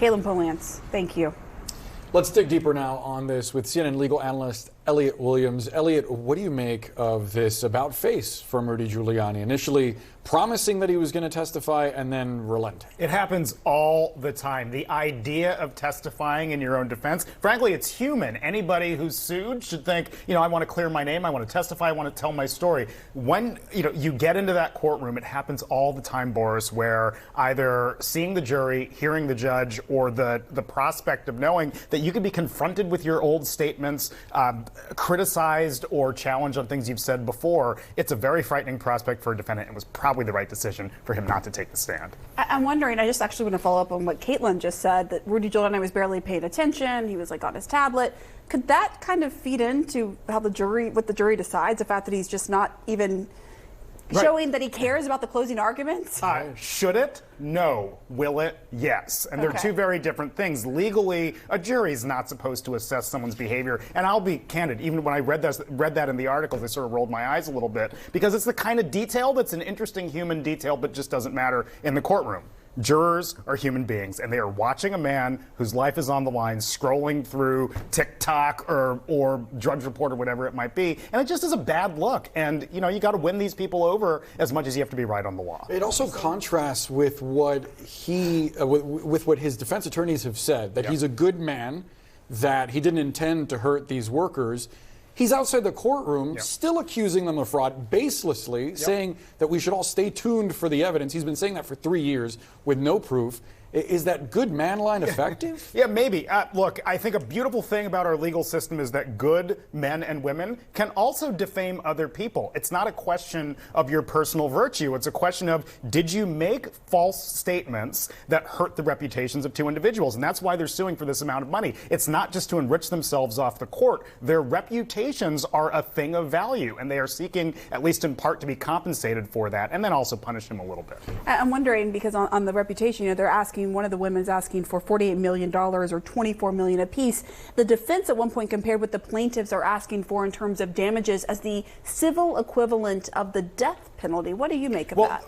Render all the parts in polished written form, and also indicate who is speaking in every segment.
Speaker 1: Caitlin Polance, thank you.
Speaker 2: Let's dig deeper now on this with CNN legal analyst Elliot Williams. Elliot, what do you make of this about face from Rudy Giuliani? Initially promising that he was going to testify and then relenting.
Speaker 3: It happens all the time. The idea of testifying in your own defense, frankly, it's human. Anybody who's sued should think, I want to clear my name, I want to testify, I want to tell my story. When, you get into that courtroom, it happens all the time, Boris, where either seeing the jury, hearing the judge, or the prospect of knowing that you could be confronted with your old statements, criticized or challenged on things you've said before, it's a very frightening prospect for a defendant. It was probably the right decision for him not to take the stand.
Speaker 1: I'm wondering, I just actually want to follow up on what Caitlin just said, that Rudy Giuliani was barely paying attention. He was like on his tablet. Could that kind of feed into how what the jury decides, the fact that he's just not even showing that he cares about the closing arguments?
Speaker 3: Should it? No. Will it? Yes. And they're two very different things. Legally, a jury's not supposed to assess someone's behavior. And I'll be candid, even when I read that in the article, I sort of rolled my eyes a little bit, because it's the kind of detail that's an interesting human detail, but just doesn't matter in the courtroom. Jurors are human beings, and they are watching a man whose life is on the line, scrolling through TikTok or Drudge Report or whatever it might be, and it just is a bad look. And you got to win these people over as much as you have to be right on the law.
Speaker 2: It also contrasts with what with what his defense attorneys have said, that he's a good man, that he didn't intend to hurt these workers. He's outside the courtroom, still accusing them of fraud, baselessly, saying that we should all stay tuned for the evidence. He's been saying that for 3 years with no proof. Is that good man line effective?
Speaker 3: Yeah, maybe. Look, I think a beautiful thing about our legal system is that good men and women can also defame other people. It's not a question of your personal virtue. It's a question of, did you make false statements that hurt the reputations of two individuals? And that's why they're suing for this amount of money. It's not just to enrich themselves off the court. Their reputations are a thing of value, and they are seeking, at least in part, to be compensated for that, and then also punish him a little bit.
Speaker 1: I'm wondering, because on the reputation, they're asking, one of the women's asking for $48 million or $24 million apiece. The defense at one point compared what the plaintiffs are asking for in terms of damages as the civil equivalent of the death penalty. What do you make of that?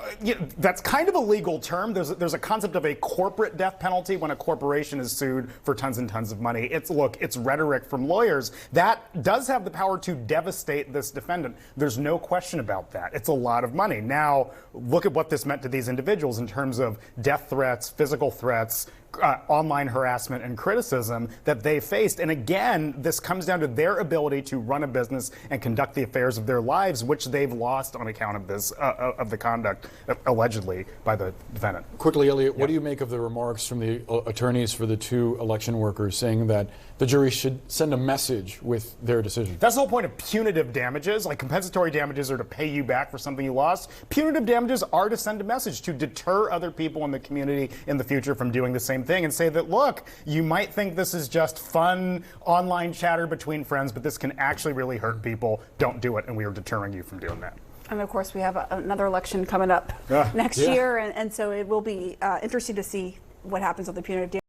Speaker 3: That's kind of a legal term. There's a concept of a corporate death penalty when a corporation is sued for tons and tons of money. It's rhetoric from lawyers. That does have the power to devastate this defendant. There's no question about that. It's a lot of money. Now, look at what this meant to these individuals in terms of death threats, physical threats, online harassment and criticism that they faced. And again, this comes down to their ability to run a business and conduct the affairs of their lives, which they've lost on account of this, of the conduct allegedly by the defendant.
Speaker 2: Quickly, Elliot, what do you make of the remarks from the attorneys for the two election workers saying that the jury should send a message with their decision?
Speaker 3: That's the whole point of punitive damages. Like, compensatory damages are to pay you back for something you lost. Punitive damages are to send a message to deter other people in the community in the future from doing the same thing, and say that, look, you might think this is just fun online chatter between friends, but this can actually really hurt people. Don't do it, and we are deterring you from doing that.
Speaker 1: And of course, we have another election coming up next year, and so it will be interesting to see what happens with the punitive damages.